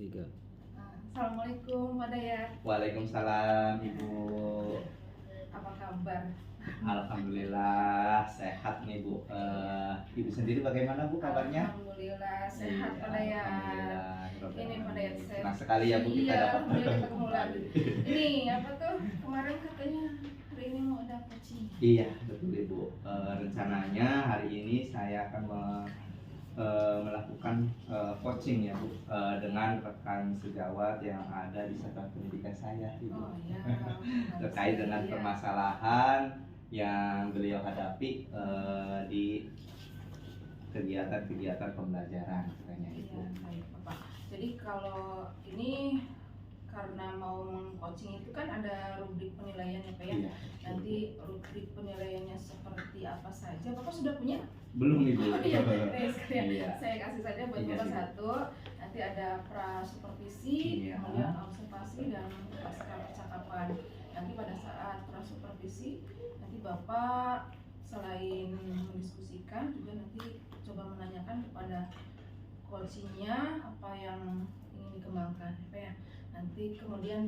Tiga. Assalamualaikum Pak Dayat. Waalaikumsalam Ibu. Apa kabar? Alhamdulillah sehat nih Bu. Ibu sendiri bagaimana Bu kabarnya? Alhamdulillah sehat Pak Dayat. Alhamdulillah. Ini Pak Dayat sehat. Senang sekali ya Bu kita Iya, dapat alhamdulillah ketemu lagi. Ini apa tuh? Kemarin katanya hari ini mau ada coaching. Iya betul Ibu. Rencananya hari ini saya akan melakukan coaching ya Bu, dengan rekan sejawat yang ada di satuan pendidikan saya Ibu. Oh iya. Terkait dengan permasalahan yang beliau hadapi di kegiatan-kegiatan pembelajaran katanya Ibu. Iya, baik Bapak. Jadi kalau ini karena mau meng-coaching itu kan ada rubrik penilaian ya Pak ya. Iya. Nanti rubrik penilaiannya seperti apa saja? Bapak sudah punya? Belum Ibu. Oh iya, sekalian Iya. saya kasih saja buat Iya, Bapak iya. satu. Nanti ada pra-supervisi, Iya. kemudian observasi dan pasca percakapan. Nanti pada saat pra-supervisi, nanti Bapak selain mendiskusikan juga nanti coba menanyakan kepada coachingnya apa yang ingin dikembangkan, Pak ya. Nanti kemudian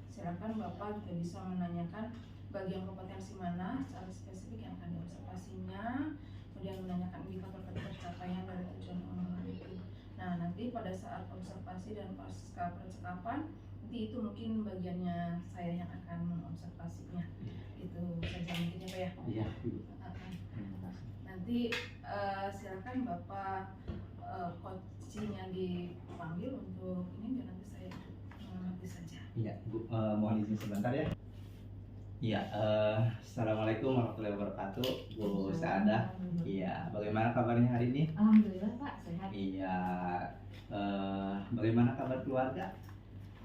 silakan Bapak juga bisa menanyakan bagian kompetensi mana secara spesifik yang akan diobservasinya, kemudian menanyakan indikator pencapaian dari tujuan pengembangan itu. Nah, nanti pada saat observasi dan pasca percakapan, nanti itu mungkin bagiannya saya yang akan mengobservasinya. Itu saja mungkin ya Pak ya. Iya Ibu. Terima kasih. Nanti silakan Bapak coaching yang dipanggil untuk ini biar nanti saya mengerti saja. Iya Bu, mohon izin sebentar ya. Iya, assalamualaikum warahmatullahi wabarakatuh, Bu Saadah. Iya, bagaimana kabarnya hari ini? Alhamdulillah Pak, sehat. Iya, bagaimana kabar keluarga?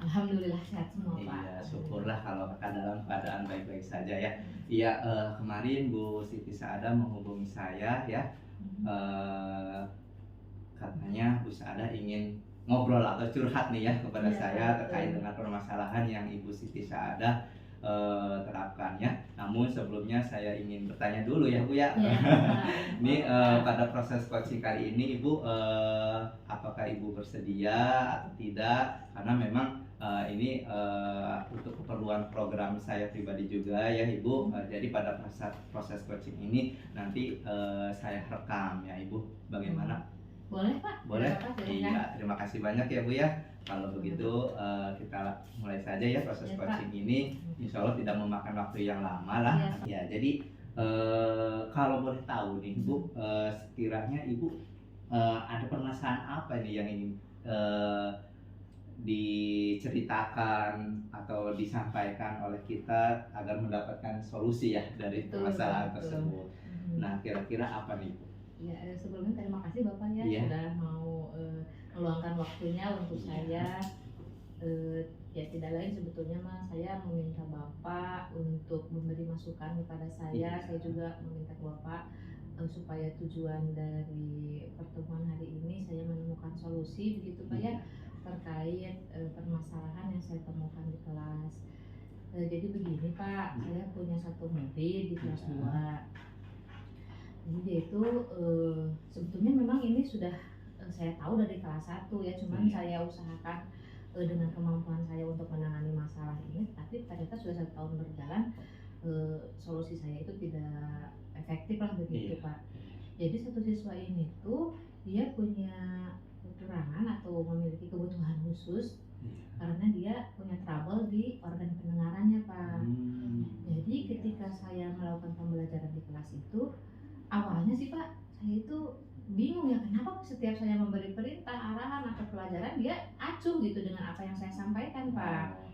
Alhamdulillah sehat semua Pak. Iya, syukurlah kalau kakak dalam keadaan baik-baik saja ya. Iya, kemarin Bu Siti Saadah menghubungi saya ya. Katanya Bu Saadah ingin ngobrol atau curhat nih ya kepada Iya, saya betul. terkait dengan permasalahan yang Ibu Siti Saadah terapkan ya. Namun sebelumnya saya ingin bertanya dulu ya Bu ya. Iya. Ini pada proses coaching kali ini Ibu, apakah Ibu bersedia atau tidak? Karena memang ini untuk keperluan program saya pribadi juga ya Ibu. Jadi pada proses coaching ini nanti saya rekam ya Ibu. Bagaimana? Boleh Pak? Boleh? Apa, silakan. Iya, terima kasih banyak ya Bu ya. Kalau begitu kita mulai saja ya proses Ya, coaching Pak. ini. Insya Allah tidak memakan waktu yang lama lah. Ya, jadi kalau boleh tahu nih Bu, sekiranya Ibu ada permasalahan apa nih yang ingin diceritakan atau disampaikan oleh kita agar mendapatkan solusi ya dari Betul, permasalahan betul. tersebut. Nah, kira-kira apa nih Bu? Ya, sebelumnya terima kasih Bapak ya Iya. sudah mau meluangkan waktunya untuk saya. Ya tidak lain sebetulnya Mas, saya meminta Bapak untuk memberi masukan kepada saya. Iya. Saya juga meminta Bapak supaya tujuan dari pertemuan hari ini saya menemukan solusi begitu Pak ya, terkait permasalahan yang saya temukan di kelas. Jadi begini Pak, saya punya satu murid di kelas 2. Jadi dia itu sebetulnya memang ini sudah saya tahu dari kelas 1 ya, cuman saya usahakan dengan kemampuan saya untuk menangani masalah ini, tapi ternyata sudah 1 tahun berjalan solusi saya itu tidak efektif lah begitu Pak. Jadi satu siswa ini tuh dia punya kekurangan atau memiliki kebutuhan khusus karena dia punya trouble di organ pendengarannya Pak. Jadi ketika saya melakukan pembelajaran di kelas itu, awalnya sih Pak, saya itu bingung ya kenapa setiap saya memberi perintah, arahan atau pelajaran dia acuh gitu dengan apa yang saya sampaikan Pak.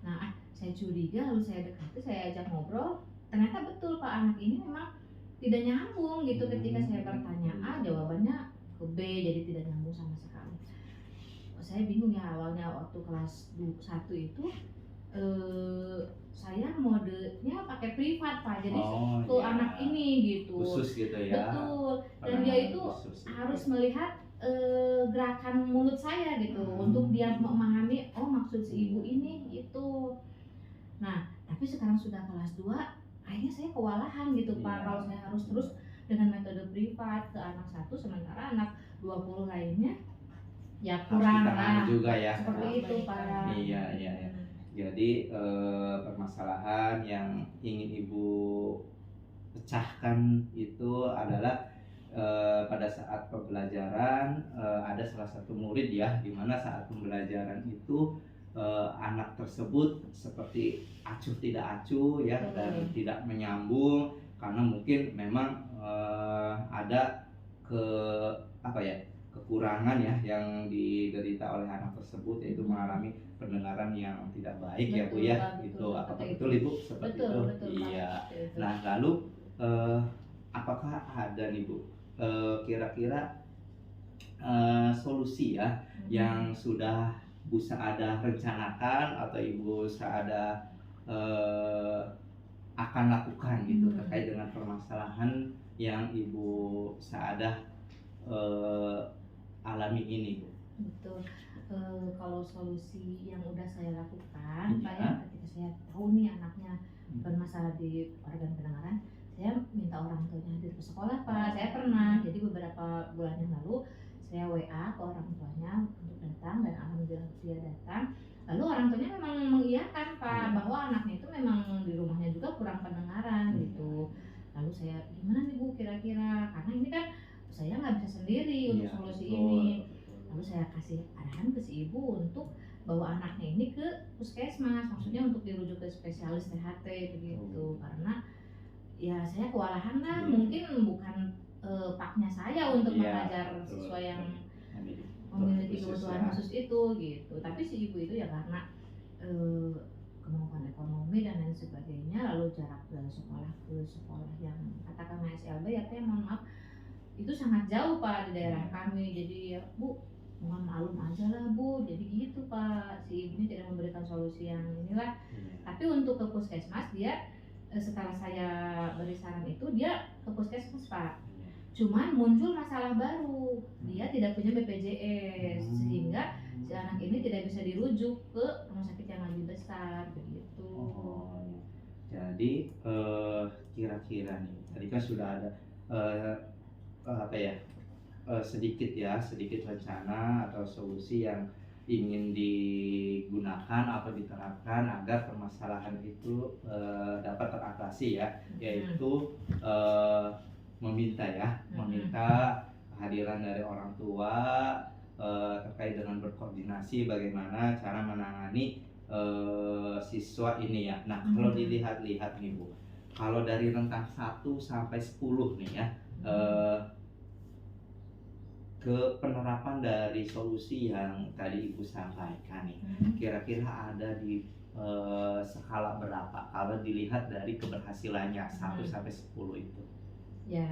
Nah, saya curiga lalu saya dekati, saya ajak ngobrol, ternyata betul Pak, anak ini memang tidak nyambung gitu. Ketika saya bertanya A, jawabannya ke B, jadi tidak nyambung sama sekali. Saya bingung ya awalnya waktu kelas 1 itu saya modenya pakai privat Pak, jadi tuh anak ini gitu khusus gitu ya. Betul, dan dia itu harus melihat gerakan mulut saya gitu untuk dia memahami oh maksud si ibu ini gitu. Nah tapi sekarang sudah kelas 2 akhirnya saya kewalahan gitu Pak, kalau saya harus terus dengan metode privat ke anak 1 sementara anak 20 lainnya Ya harus kurang ditangani lah. juga ya. Seperti itu Pak. Iya, iya, iya. Jadi permasalahan yang ingin Ibu pecahkan itu adalah pada saat pembelajaran ada salah satu murid ya, di mana saat pembelajaran itu anak tersebut seperti acuh tidak acuh ya, dan tidak menyambung karena mungkin memang ada apa ya, kekurangan ya yang diderita oleh anak tersebut, yaitu mengalami pendengaran yang tidak baik. Betul, ya Bu ya, Pak, itu apakah seperti betul Ibu seperti betul, itu? Betul, Iya. Pak. Nah lalu apakah ada nih Bu kira-kira solusi ya yang sudah Bu Saada rencanakan atau Ibu Saada akan lakukan gitu terkait dengan permasalahan yang Ibu Saada alami ini Bu? Betul. Kalau solusi yang udah saya lakukan, Pak ya, ketika saya tahu nih anaknya bermasalah di organ pendengaran, saya minta orang tuanya hadir ke sekolah Pak. Saya pernah, jadi beberapa bulan yang lalu saya WA ke orang tuanya untuk datang, dan alhamdulillah dia datang. Lalu orang tuanya memang mengiyakan Pak bahwa anaknya itu memang di rumahnya juga kurang pendengaran gitu. Lalu saya, gimana nih Bu kira-kira, karena ini kan saya nggak bisa sendiri untuk solusi ini. Lalu saya kasih arahan ke si ibu untuk bawa anaknya ini ke puskesmas, maksudnya untuk dirujuk ke spesialis THT begitu, karena ya saya kewalahan lah, mungkin bukan paknya saya untuk mengajar siswa yang memiliki kebutuhan khusus itu gitu, tapi si ibu itu ya karena kemampuan ekonomi dan lain sebagainya, lalu jarak dari sekolah ke sekolah yang katakanlah SLB ya mohon maaf itu sangat jauh Pak di daerah kami, jadi ya Bu mohon maklum aja lah Bu, jadi gitu Pak, si ibunya tidak memberikan solusi yang inilah. Tapi untuk ke puskesmas dia setelah saya beri saran itu dia ke puskesmas Pak, cuman muncul masalah baru, dia tidak punya BPJS sehingga si anak ini tidak bisa dirujuk ke rumah sakit yang lebih besar begitu. Jadi kira-kira nih tadi kan sudah ada apa ya, sedikit rencana atau solusi yang ingin digunakan atau diterapkan agar permasalahan itu dapat teratasi ya, yaitu meminta kehadiran dari orang tua terkait dengan berkoordinasi bagaimana cara menangani siswa ini ya. Nah kalau dilihat-lihat nih Bu, kalau dari rentang 1 sampai 10 nih ya, ke penerapan dari solusi yang tadi Ibu sampaikan nih, kira-kira ada di skala berapa kalau dilihat dari keberhasilannya 1 sampai 10 itu? Ya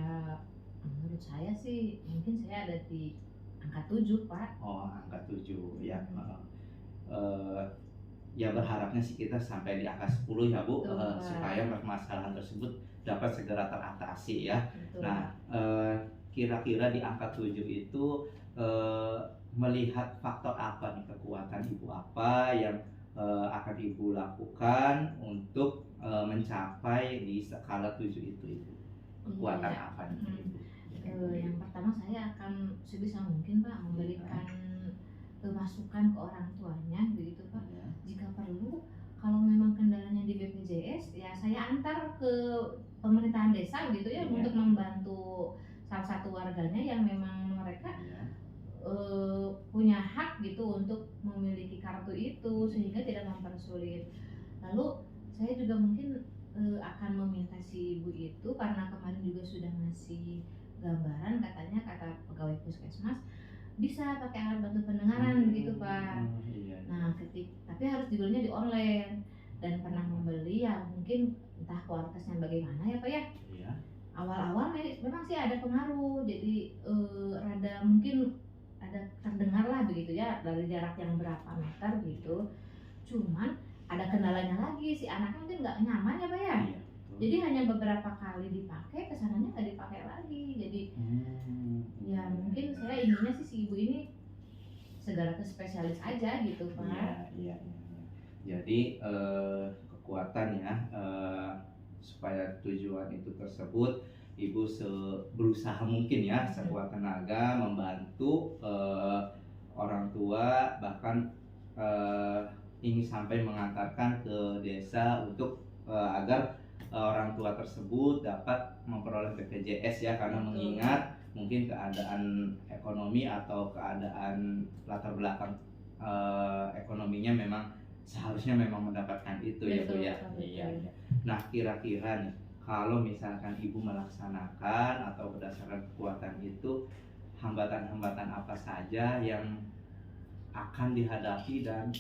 menurut saya sih mungkin saya ada di angka 7 Pak. Oh angka 7 ya. Ya berharapnya sih kita sampai di angka 10 ya Bu, supaya permasalahan tersebut dapat segera teratasi ya. Betul. Nah kira-kira di angka 7 itu melihat faktor apa nih, kekuatan Ibu apa yang akan Ibu lakukan untuk mencapai di skala 7 itu Ibu? Kekuatan apa nih Ibu? Yang pertama saya akan sebisa mungkin Pak memberikan masukan ke orang tuanya begitu Pak. Jika perlu kalau memang kendalanya di BPJS ya saya antar ke pemerintahan desa gitu ya, untuk membantu salah satu warganya yang memang mereka punya hak gitu untuk memiliki kartu itu sehingga tidak mempersulit. Lalu saya juga mungkin akan meminta si ibu itu, karena kemarin juga sudah ngasih gambaran katanya kata pegawai puskesmas bisa pakai alat bantu pendengaran begitu Pak. Nah tapi harus dibelinya di online, dan pernah membeli ya mungkin entah kualitasnya bagaimana ya Pak ya. Awal-awal memang sih ada pengaruh, jadi rada mungkin ada terdengar lah begitu ya dari jarak yang berapa meter gitu. Cuman ada kendalanya lagi, si anaknya mungkin nggak nyaman ya Pak ya. Jadi hanya beberapa kali dipakai, kesananya nggak dipakai lagi. Jadi ya mungkin saya inginnya sih si ibu ini segera ke spesialis aja gitu Pak. Iya. Jadi kekuatan ya, supaya tujuan itu tersebut Ibu berusaha mungkin ya sekuat tenaga membantu orang tua bahkan ingin sampai mengantarkan ke desa untuk agar orang tua tersebut dapat memperoleh BPJS ya, karena Betul. mengingat mungkin keadaan ekonomi atau keadaan latar belakang ekonominya memang seharusnya memang mendapatkan itu ya Bu Betul, ya. betul. Iya, iya. Nah, kira-kira nih kalau misalkan Ibu melaksanakan atau berdasarkan kekuatan itu, hambatan-hambatan apa saja yang akan dihadapi dan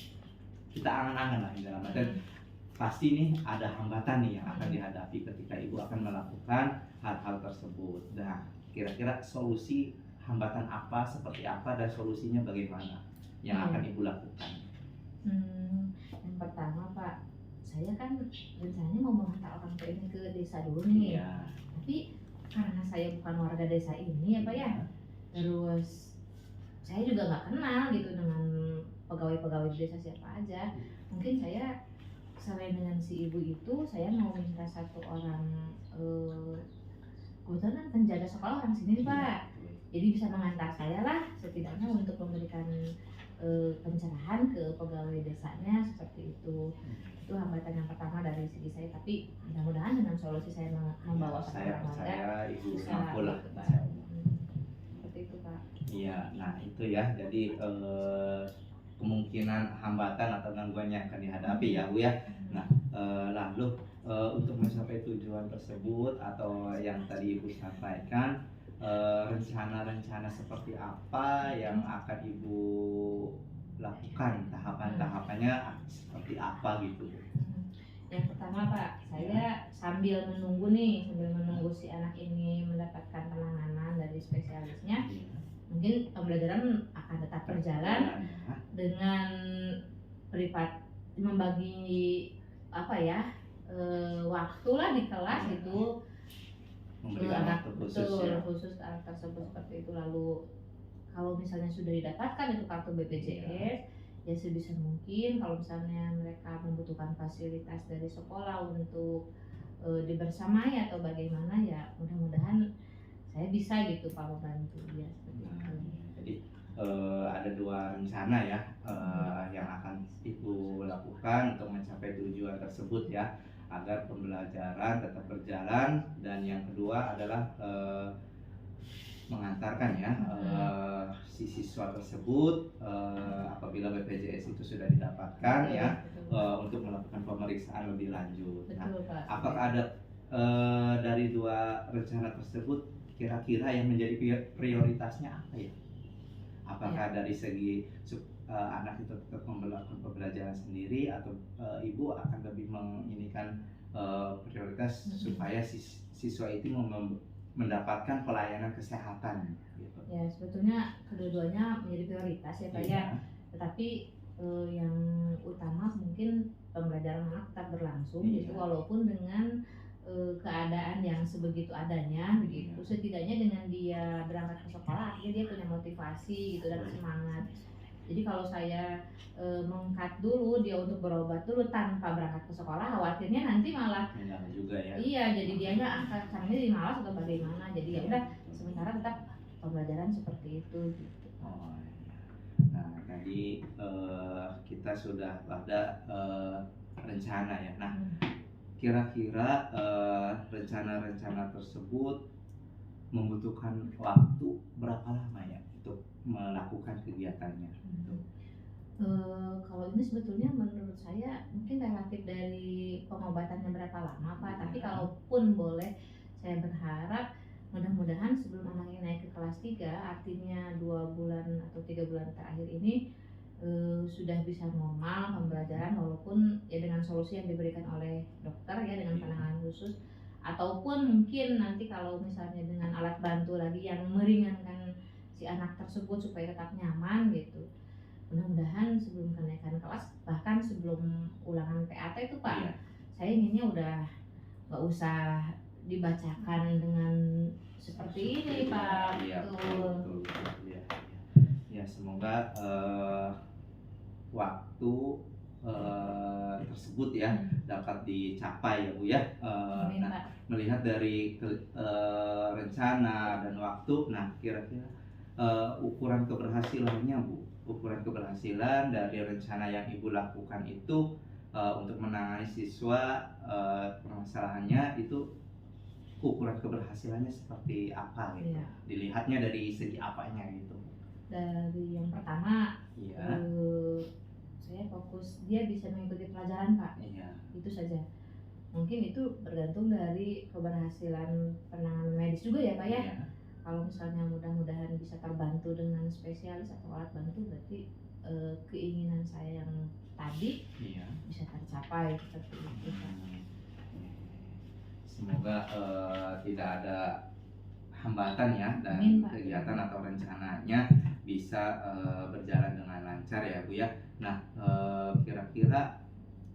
kita angan-angan lah dalam artian pasti nih ada hambatan nih yang akan dihadapi ketika Ibu akan melakukan hal-hal tersebut. Nah, kira-kira solusi hambatan apa, seperti apa, dan solusinya bagaimana yang akan Ibu lakukan? Yang pertama Pak, saya kan rencananya mau mengantar orang tua ini ke desa dulu nih. Iya. Tapi karena saya bukan warga desa ini ya Pak ya, terus saya juga nggak kenal gitu dengan pegawai-pegawai di desa siapa aja. Mungkin saya selain dengan si ibu itu, saya mau minta satu orang kebetulan kan penjaga sekolah orang sini nih, Pak. Jadi bisa mengantar saya lah setidaknya untuk memberikan pencerahan ke pegawai desanya seperti itu. Itu hambatan yang pertama dari segi saya, tapi mudah-mudahan dengan solusi saya membawa satu Saya orang warga percaya Ibu bisa mampu lah. gitu, Pak. Seperti itu Pak. Iya, nah itu ya, jadi kemungkinan hambatan atau gangguan yang akan dihadapi ya Bu ya. Nah, lalu untuk mencapai tujuan tersebut atau yang tadi Ibu sampaikan, rencana-rencana seperti apa yang akan Ibu lakukan, tahapan-tahapannya seperti apa gitu Bu? Yang pertama Pak, saya sambil menunggu si anak ini mendapatkan penanganan dari spesialisnya, mungkin pembelajaran akan tetap berjalan dengan membagi apa ya waktu lah di kelas itu Memberikan waktu khusus ya. khusus ke anak tersebut seperti itu. Lalu kalau misalnya sudah didapatkan itu kartu BPJS, ya sebisa mungkin kalau misalnya mereka membutuhkan fasilitas dari sekolah untuk dibersamai atau bagaimana, ya mudah-mudahan saya bisa gitu Pak membantu ya seperti itu. Jadi ada dua rencana ya yang akan Ibu lakukan untuk mencapai tujuan tersebut ya, agar pembelajaran tetap berjalan, dan yang kedua adalah mengantarkan ya si siswa tersebut apabila BPJS itu sudah didapatkan ya untuk melakukan pemeriksaan lebih lanjut. Nah, Betul, Pak. apakah ada dari dua rencana tersebut kira-kira yang menjadi prioritasnya apa ya? Apakah dari segi anak itu tetap melakukan pembelajaran sendiri, atau Ibu akan lebih menginikan prioritas supaya siswa itu mendapatkan pelayanan kesehatan gitu? Ya sebetulnya kedua-duanya menjadi prioritas ya Pak ya. Tetapi yang utama mungkin pembelajaran anak tetap berlangsung gitu, walaupun dengan keadaan yang sebegitu adanya begitu. Setidaknya dengan dia berangkat ke sekolah, akhirnya dia punya motivasi gitu dan semangat. Jadi kalau saya mengangkat dulu dia untuk berobat dulu tanpa berangkat ke sekolah, khawatirnya nanti malah juga ya. Iya, jadi dia nggak akan jadi malas atau bagaimana. Jadi ya udah, sementara tetap pembelajaran seperti itu gitu. Oh, iya. Nah, tadi kita sudah pada rencana ya. Nah, kira-kira rencana-rencana tersebut membutuhkan waktu berapa lama ya untuk melakukan kegiatannya? Kalau ini sebetulnya menurut saya mungkin relatif dari pengobatannya berapa lama Pak. Tapi kalaupun boleh, saya berharap mudah-mudahan sebelum anaknya naik ke kelas 3, artinya 2 bulan atau 3 bulan terakhir ini sudah bisa normal pembelajaran, walaupun ya dengan solusi yang diberikan oleh dokter ya, dengan penanganan khusus, ataupun mungkin nanti kalau misalnya dengan alat bantu lagi yang meringankan si anak tersebut supaya tetap nyaman gitu. Mudah-mudahan sebelum kenaikan kelas, bahkan sebelum ulangan PAT itu Pak, saya inginnya udah nggak usah dibacakan dengan seperti ini Pak. Iya, betul. Ya, semoga waktu tersebut ya dapat dicapai ya Bu ya. Nah, melihat dari rencana dan waktu, nah kira-kira ukuran keberhasilannya Bu, ukuran keberhasilan dari rencana yang Ibu lakukan itu untuk menangani siswa, permasalahannya itu ukuran keberhasilannya seperti apa gitu? Iya. Dilihatnya dari segi apanya gitu? Dari yang pertama, Iya. saya fokus dia bisa mengikuti pelajaran Pak, Iya. itu saja. Mungkin itu bergantung dari keberhasilan penanganan medis juga ya Pak ya. Iya. Kalau misalnya mudah-mudahan bisa terbantu dengan spesialis atau alat bantu, berarti keinginan saya yang tadi Iya. bisa tercapai seperti itu Pak. Semoga tidak ada hambatan ya, dan Amin, Pak. kegiatan atau rencananya bisa berjalan dengan lancar ya Bu ya. Nah, kira-kira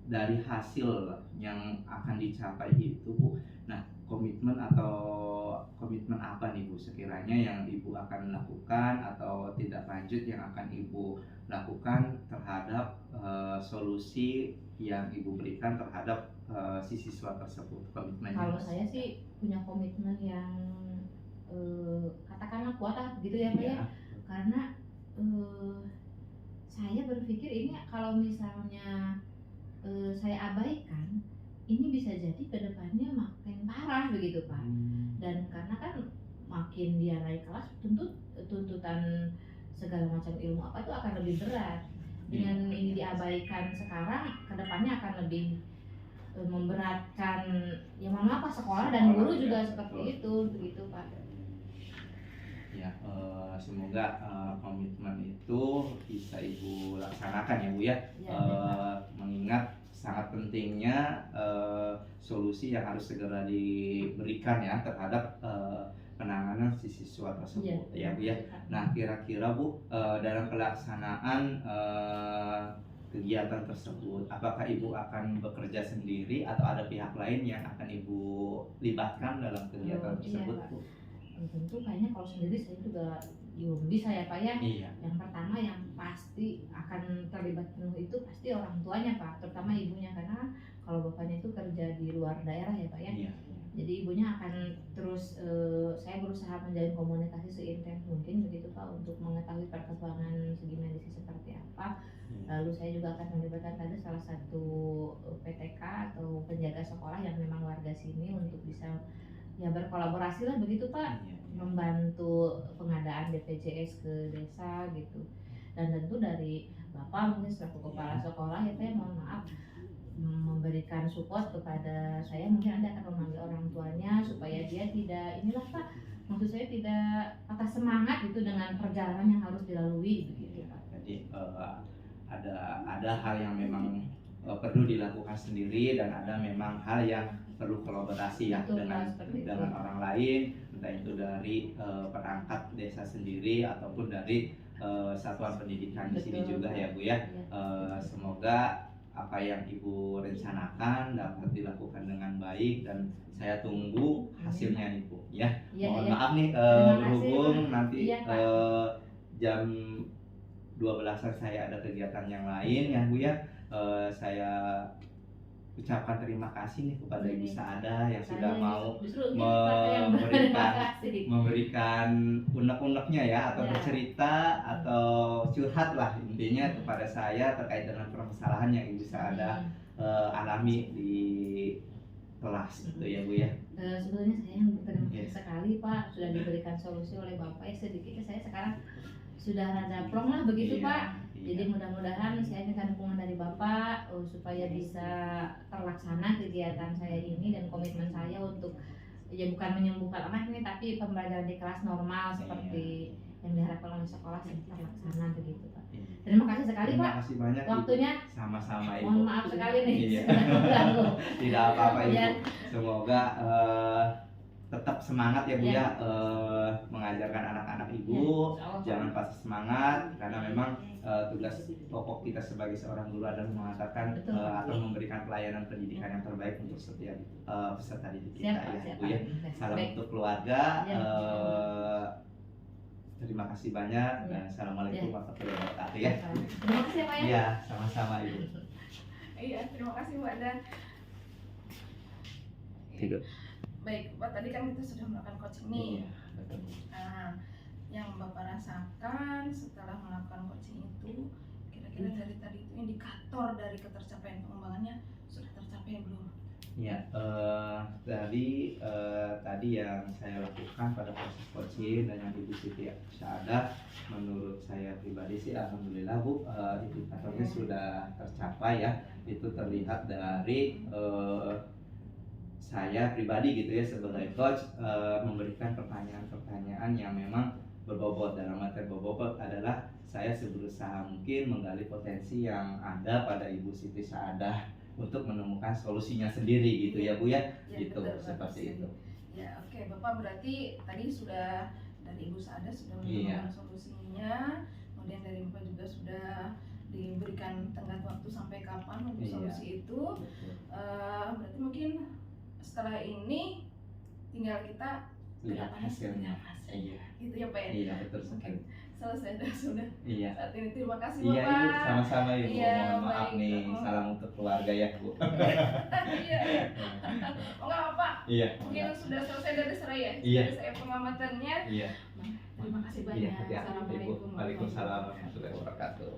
dari hasil yang akan dicapai itu Bu, nah komitmen apa nih Bu sekiranya yang Ibu akan lakukan atau tindak lanjut yang akan Ibu lakukan terhadap solusi yang Ibu berikan terhadap si siswa tersebut, komitmennya? Kalau saya sih punya komitmen yang katakanlah kuat lah gitu ya Pak ya. Iya. Karena saya berpikir ini kalau misalnya saya abaikan, ini bisa jadi kedepannya makin parah begitu Pak. Dan karena kan makin dia naik kelas, tuntutan segala macam ilmu apa itu akan lebih berat. Dengan ini diabaikan sekarang, kedepannya akan lebih memberatkan ya mana apa sekolah dan guru juga seperti itu begitu Pak. Ya, semoga komitmen itu bisa Ibu laksanakan ya Bu ya. Mengingat sangat pentingnya solusi yang harus segera diberikan ya terhadap penanganan si siswa tersebut ya Bu ya. Nah, kira-kira Bu, dalam pelaksanaan kegiatan tersebut, apakah Ibu akan bekerja sendiri atau ada pihak lain yang akan Ibu libatkan dalam kegiatan tersebut Bu? Tentu kayaknya kalau sendiri saya juga belum bisa ya Pak ya. Iya. Yang pertama yang pasti akan terlibat penuh itu pasti orang tuanya Pak, terutama ibunya, karena kalau bapaknya itu kerja di luar daerah ya Pak ya. Iya. Jadi ibunya akan terus saya berusaha menjalin komunikasi seintens mungkin begitu Pak untuk mengetahui perkembangan segi medisnya seperti apa. Lalu saya juga akan melibatkan tadi salah satu PTK atau penjaga sekolah yang memang warga sini untuk bisa ya berkolaborasi lah begitu Pak, membantu pengadaan BPJS ke desa gitu. Dan tentu dari Bapak mungkin selaku kepala sekolah ya Pak ya, mohon maaf memberikan support kepada saya, mungkin Anda akan memanggil orang tuanya supaya dia tidak inilah Pak, maksud saya tidak patah semangat gitu dengan perjalanan yang harus dilalui begitu Pak. Jadi ada hal yang memang perlu dilakukan sendiri dan ada memang hal yang perlu kolaborasi ya. Betul, dengan orang lain, entah itu dari perangkat desa sendiri ataupun dari satuan pendidikan di sini juga ya Bu ya. Semoga apa yang Ibu rencanakan dapat dilakukan dengan baik dan saya tunggu hasilnya nih Bu ya. Mohon maaf nih berhubung nanti jam 12-an saya ada kegiatan yang lain ya Bu ya. Saya ucapkan terima kasih nih kepada Ibu Saada yang sudah mau memberikan unek-uneknya ya, atau bercerita atau curhat lah intinya kepada saya terkait dengan permasalahan yang Ibu Saada alami di kelas gitu ya Bu ya. Sebetulnya saya yang berterima kasih sekali Pak, sudah diberikan solusi oleh Bapak. Sedikitnya saya sekarang sudah rada plong lah begitu Pak. Jadi mudah-mudahan saya minta dukungan dari Bapak supaya bisa terlaksana kegiatan saya ini dan komitmen saya untuk ya bukan menyembuhkan anak ini tapi pembelajaran di kelas normal seperti yang diharapkan oleh sekolah terlaksana begitu Pak. Terima kasih sekali Pak. Terima kasih banyak waktunya. Ibu. Sama-sama Ibu. Mohon maaf sekali nih. Iya. Tidak apa-apa Ibu. Semoga tetap semangat ya Bu ya, mengajarkan anak-anak Ibu. Jangan patah semangat karena memang tugas pokok kita sebagai seorang guru adalah mengatakan atau memberikan pelayanan pendidikan yang terbaik untuk setiap peserta didik kita ya Bu ya. Salam untuk keluarga. Terima kasih banyak dan assalamualaikum warahmatullahi wabarakatuh ya. Terima kasih Pak ya. Iya, sama-sama Ibu. Iya, terima kasih Bu Ada. Tiga. Baik, Pak, tadi kan kita sudah melakukan coaching nih. Iya, betul. Nah, yang Bapak rasakan setelah melakukan coaching itu, kira-kira dari tadi itu indikator dari ketercapaian pengembangannya sudah tercapai belum? Ya, tadi yang saya lakukan pada proses coaching dengan Ibu Siti Syahada, menurut saya pribadi sih alhamdulillah Bu, indikatornya sudah tercapai ya. Itu terlihat dari saya pribadi gitu ya sebagai coach, memberikan pertanyaan-pertanyaan yang memang berbobot. Dalam materi berbobot adalah saya berusaha mungkin menggali potensi yang ada pada Ibu Siti Syahada untuk menemukan solusinya sendiri gitu ya Bu ya, Ya, gitu betul, seperti bagus. itu. Ya, oke Bapak, berarti tadi sudah dari Ibu Syahada sudah Iya. menemukan solusinya, kemudian dari Bapak juga sudah diberikan tenggat waktu sampai kapan untuk Iya. solusi itu. Betul. Berarti mungkin setelah ini tinggal kita Lihat hasilnya. Iya. gitu ya Pak ya. Iya betul sekali. Selesai sudah Iya. saat ini. Terima kasih Iya Bapak. Ibu, sama-sama Ibu. Iya, Mohon maaf baik. nih, salam untuk keluarga ya Bu. Iya. Oh enggak Bapak. Iya. Mungkin sudah selesai dari saya. Iya. Dari saya pengamatannya. Iya. Terima kasih Iya. banyak. Ya, Ibu. Assalamualaikum Waalaikumsalam warahmatullahi wabarakatuh.